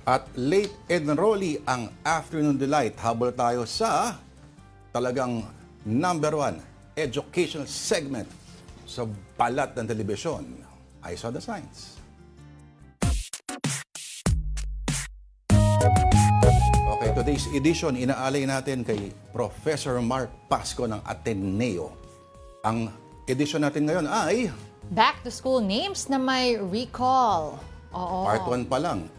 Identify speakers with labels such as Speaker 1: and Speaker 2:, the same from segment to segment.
Speaker 1: At late enrollee ang Afternoon Delight. Habol tayo sa talagang #1 educational segment sa balat ng telebisyon. I Saw the Signs. Okay, today's edition, inaalay natin kay Professor Mark Pasco ng Ateneo. Ang edition natin ngayon ay
Speaker 2: Back to school names na may recall. Oo.
Speaker 1: Part 1 pa lang.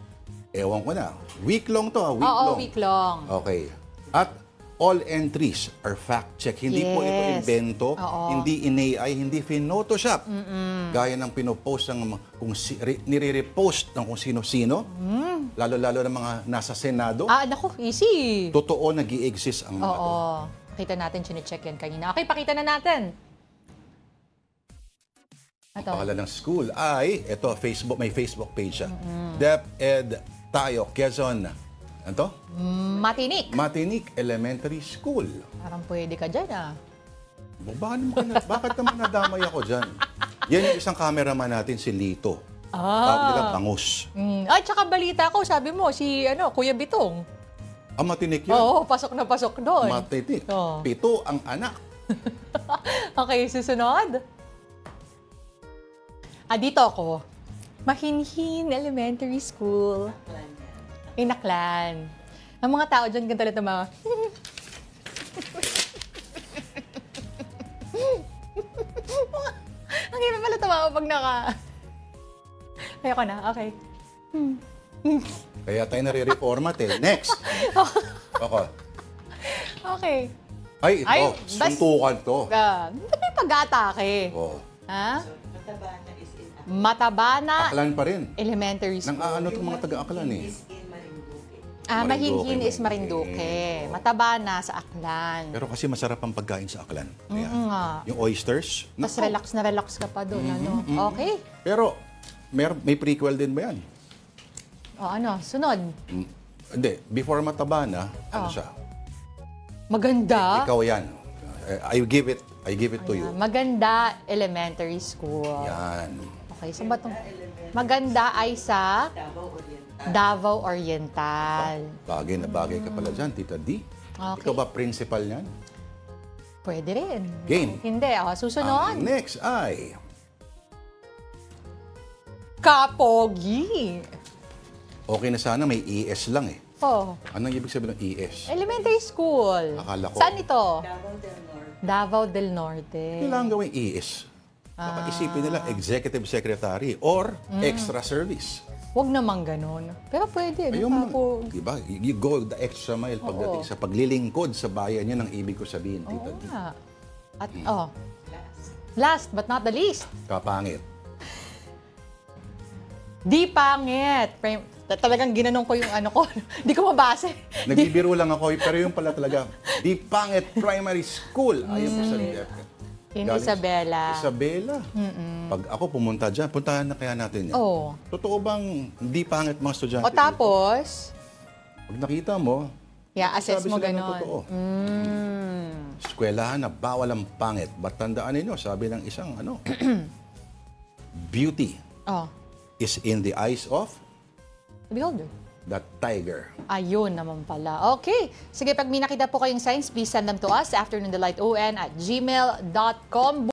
Speaker 1: Ewan ko na. Week long to, week
Speaker 2: Oo,
Speaker 1: long.
Speaker 2: week long.
Speaker 1: Okay. At all entries are fact-check. Hindi po ito
Speaker 2: Yes.
Speaker 1: invento,
Speaker 2: Oo.
Speaker 1: hindi in-AI, hindi photoshop. Gaya ng pinopost ng nire-repost ng kung sino-sino, lalo-lalo ng mga nasa Senado.
Speaker 2: Naku, easy.
Speaker 1: Totoo nag-i-exist ang mga to.
Speaker 2: Oo. Pakita natin, chinecheck yan kanina. Okay, pakita na natin. Ito.
Speaker 1: Pangalan ng school ay, ito, Facebook, may Facebook page siya. DepEd Tayo, Quezon. Ano to?
Speaker 2: Matinik.
Speaker 1: Matinik Elementary School.
Speaker 2: Parang pwede ka dyan,
Speaker 1: Bakit naman nadamay ako dyan? Yan yung isang cameraman natin, si Lito. Tawag nila bangus.
Speaker 2: Ay, tsaka balita ko, sabi mo, si Kuya Bitong.
Speaker 1: Matinik yun.
Speaker 2: Oo, pasok na pasok doon.
Speaker 1: Matinik.
Speaker 2: Oo.
Speaker 1: 7 ang anak.
Speaker 2: Okay, susunod. Dito ako. Mahinhin Elementary School. Inaklan. Ang mga tao dyan, ganito lang mga... Ang hirap pala tumawa pag Ayoko na, okay.
Speaker 1: Kaya tayo nare-reformat eh. Next. Ako.
Speaker 2: Okay.
Speaker 1: Ay, ito. Suntukan to.
Speaker 2: May pag-atake.
Speaker 1: Oh.
Speaker 2: Ha? Matabana
Speaker 1: Aklan pa rin.
Speaker 2: Elementary School.
Speaker 1: Nang ano itong mga taga-Aklan eh.
Speaker 2: Mahinhin is Marinduque. Matabana sa Aklan.
Speaker 1: Pero kasi masarap ang pagkain sa Aklan. Kaya,
Speaker 2: nga.
Speaker 1: yung oysters.
Speaker 2: Mas
Speaker 1: nako.
Speaker 2: relax na relax ka pa doon. Okay.
Speaker 1: Pero, may prequel din ba yan?
Speaker 2: Sunod.
Speaker 1: Hindi. Before Matabana, ano siya?
Speaker 2: Maganda.
Speaker 1: Ikaw yan. I give it to you.
Speaker 2: Maganda Elementary School.
Speaker 1: Yan.
Speaker 2: Okay, saan ba itong... Maganda ay sa Davao Oriental.
Speaker 1: Bagay na bagay ka pala dyan, Tita D.
Speaker 2: Okay.
Speaker 1: Ikaw ba principal niyan?
Speaker 2: Pwede rin.
Speaker 1: Game.
Speaker 2: Hindi. Susunod.
Speaker 1: Ang next ay...
Speaker 2: Kapogi.
Speaker 1: Okay na sana, may ES lang eh.
Speaker 2: Oh.
Speaker 1: Anong ibig sabihin ng ES?
Speaker 2: Elementary School.
Speaker 1: Akala ko.
Speaker 2: Saan ito? Davao del Norte.
Speaker 1: Kailangan gawin ES. Baka isipin nila executive secretary or extra service.
Speaker 2: Huwag naman ganun. Pero pwede.
Speaker 1: Ayaw mo
Speaker 2: Kapog.
Speaker 1: diba? You go the extra mile pagdating sa paglilingkod sa bayan niya ng ibig ko sabihin, Tita D.
Speaker 2: Nga. At, last but not the least,
Speaker 1: Kapangit.
Speaker 2: di pangit. Talagang ginanong ko yung ano ko. Di ko mabase.
Speaker 1: Nagbibiro lang ako, pero yung pala talaga, Di Pangit Primary School. Ayun po sa
Speaker 2: In Isabela.
Speaker 1: Isabela. Pag ako pumunta dyan, puntahan na kaya natin yan.
Speaker 2: Oo.
Speaker 1: Totoo bang di pangit mga estudyante?
Speaker 2: O tapos,
Speaker 1: Pag nakita mo,
Speaker 2: assess
Speaker 1: sabi
Speaker 2: mo
Speaker 1: sila ng
Speaker 2: ganon.
Speaker 1: totoo. Eskwelahan na bawal ang pangit. Ba't tandaan ninyo, sabi ng isang beauty is in the eyes of
Speaker 2: Beholder.
Speaker 1: the tiger.
Speaker 2: Ayun naman pala. Okay. Sige, pag may nakita po kayong signs, please send them to us, afternoondelighton@gmail.com.